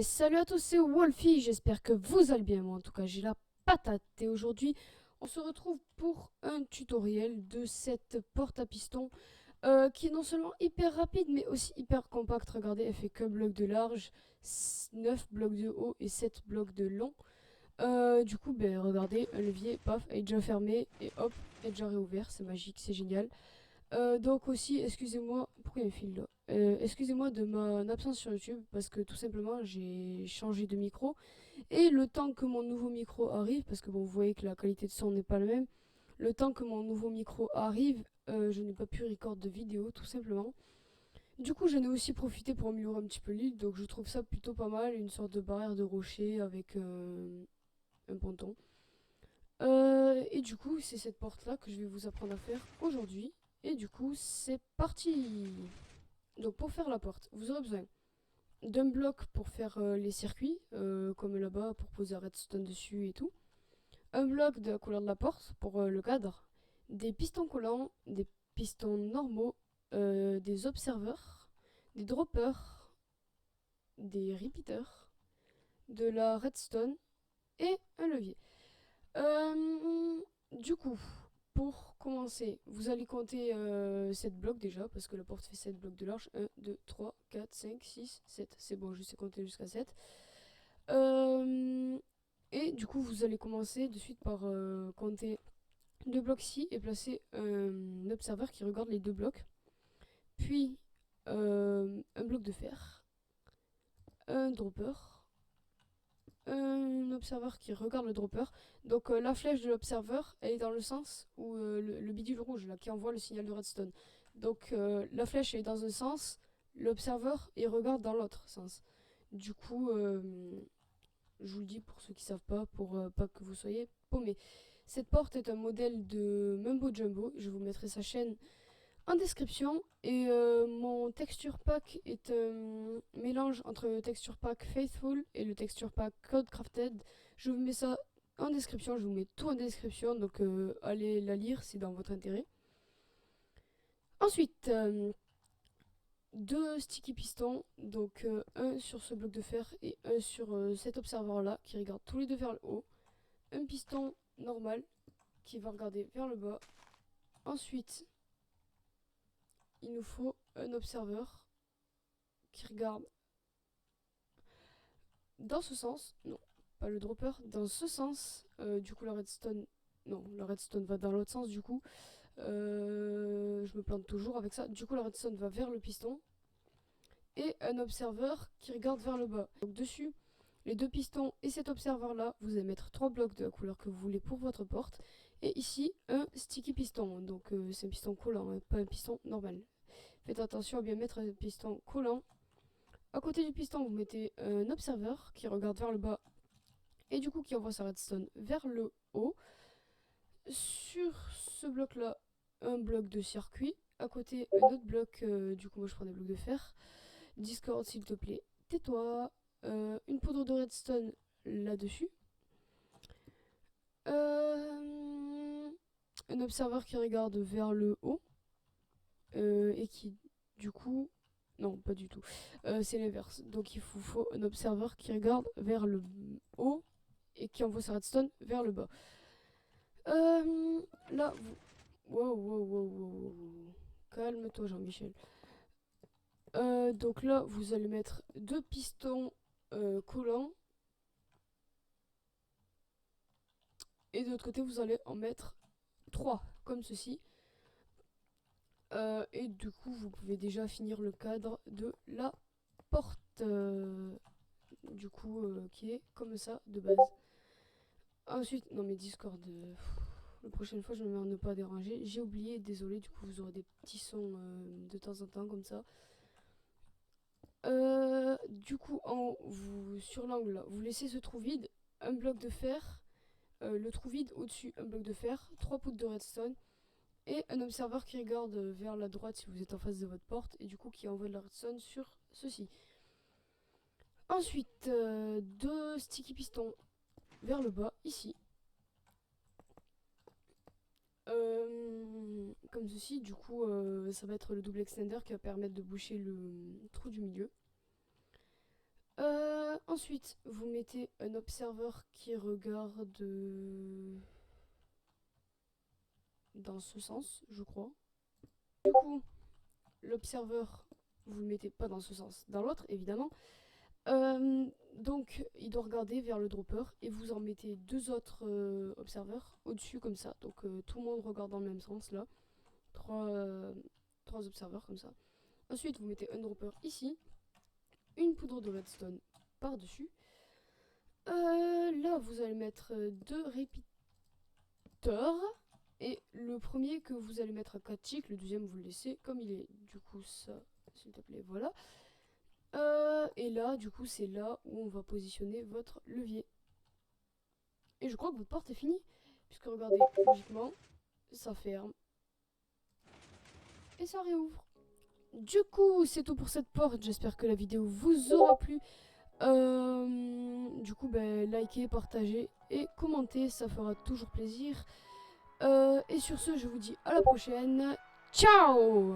Et salut à tous, c'est Wolfie, j'espère que vous allez bien, moi en tout cas j'ai la patate. Et aujourd'hui on se retrouve pour un tutoriel de cette porte à piston qui est non seulement hyper rapide mais aussi hyper compacte. Regardez, elle fait qu'un bloc de large, 9 blocs de haut et 7 blocs de long. Du coup, ben, regardez, un levier, paf, est déjà fermé et hop, est déjà réouvert, c'est magique, c'est génial. Donc aussi, excusez-moi, pourquoi il y a un fil là? Excusez-moi de mon absence sur YouTube parce que tout simplement j'ai changé de micro et le temps que mon nouveau micro arrive, parce que bon vous voyez que la qualité de son n'est pas la même, le temps que mon nouveau micro arrive, je n'ai pas pu record de vidéo tout simplement. Du coup j'en ai aussi profité pour améliorer un petit peu l'île, donc je trouve ça plutôt pas mal, une sorte de barrière de rocher avec un ponton. Et du coup, c'est cette porte-là que je vais vous apprendre à faire aujourd'hui. Et du coup, c'est parti. Donc pour faire la porte, vous aurez besoin d'un bloc pour faire les circuits, comme là-bas, pour poser un redstone dessus et tout. Un bloc de la couleur de la porte pour le cadre. Des pistons collants, des pistons normaux, des observeurs, des droppers, des repeaters, de la redstone et un levier. Du coup, pour commencer, vous allez compter 7 blocs déjà, parce que la porte fait 7 blocs de large. 1, 2, 3, 4, 5, 6, 7. C'est bon, je sais compter jusqu'à 7. Et du coup, vous allez commencer de suite par compter 2 blocs ici et placer un observeur qui regarde les 2 blocs. Puis un bloc de fer, un dropper, un observeur qui regarde le dropper. Donc la flèche de l'observeur, elle est dans le sens où le bidule rouge là, qui envoie le signal de redstone. Donc la flèche est dans un sens, l'observeur il regarde dans l'autre sens. Du coup, je vous le dis pour ceux qui savent pas, pour pas que vous soyez paumés. Cette porte est un modèle de Mumbo Jumbo. Je vous mettrai sa chaîne en description. Et mon texture pack est un mélange entre le texture pack Faithful et le texture pack Codecrafted. Je vous mets ça en description, je vous mets tout en description, donc allez la lire, c'est dans votre intérêt. Ensuite, deux sticky pistons, donc un sur ce bloc de fer et un sur cet observeur là qui regarde tous les deux vers le haut. Un piston normal qui va regarder vers le bas. Ensuite, il nous faut un observeur qui regarde dans ce sens. Non, pas le dropper, dans ce sens. Du coup, la redstone. Non, la redstone va dans l'autre sens du coup. Je me plante toujours avec ça. Du coup, la redstone va vers le piston. Et un observeur qui regarde vers le bas. Donc dessus, les deux pistons et cet observeur là, vous allez mettre 3 blocs de la couleur que vous voulez pour votre porte. Et ici, un sticky piston. Donc c'est un piston collant, hein, pas un piston normal. Faites attention à bien mettre un piston collant. À côté du piston, vous mettez un observeur qui regarde vers le bas et du coup qui envoie sa redstone vers le haut. Sur ce bloc là, un bloc de circuit. À côté, un autre bloc, du coup moi je prends des blocs de fer. Discord s'il te plaît, tais-toi. Une poudre de redstone là-dessus. Un observeur qui regarde vers le haut et qui du coup... Non, pas du tout. C'est l'inverse. Donc il vous faut un observeur qui regarde vers le haut et qui envoie sa redstone vers le bas. Là, vous... Wow, wow, wow, wow, wow. Calme-toi, Jean-Michel. Donc là, vous allez mettre deux pistons collants. Et de l'autre côté, vous allez en mettre 3, comme ceci. Et du coup, vous pouvez déjà finir le cadre de la porte. Du coup, qui est comme ça, de base. Ensuite, non mais Discord, la prochaine fois je me mets à ne pas déranger. J'ai oublié, désolé, du coup vous aurez des petits sons de temps en temps comme ça. Du coup, sur l'angle là, vous laissez ce trou vide, un bloc de fer, le trou vide au-dessus, un bloc de fer, 3 poutres de redstone et un observeur qui regarde vers la droite si vous êtes en face de votre porte et du coup qui envoie de la redstone sur ceci. Ensuite, deux sticky pistons vers le bas, ici. Comme ceci, du coup, ça va être le double extender qui va permettre de boucher le trou du milieu. Ensuite, vous mettez un observeur qui regarde dans ce sens, je crois. Du coup, l'observeur, vous le mettez pas dans ce sens, dans l'autre, évidemment. Donc, il doit regarder vers le dropper et vous en mettez deux autres observeurs au-dessus, comme ça. Donc, tout le monde regarde dans le même sens, là. Trois observeurs, comme ça. Ensuite, vous mettez un dropper ici, une poudre de redstone par-dessus. Là, vous allez mettre deux répiteurs. Et le premier que vous allez mettre à 4 ticks, le deuxième vous le laissez comme il est. Du coup, ça, s'il te plaît, voilà. Et là, du coup, c'est là où on va positionner votre levier. Et je crois que votre porte est finie. Puisque regardez, logiquement, ça ferme. Et ça réouvre. Du coup, c'est tout pour cette porte. J'espère que la vidéo vous aura plu. Du coup, ben, likez, partagez et commentez, ça fera toujours plaisir. Et sur ce, je vous dis à la prochaine. Ciao!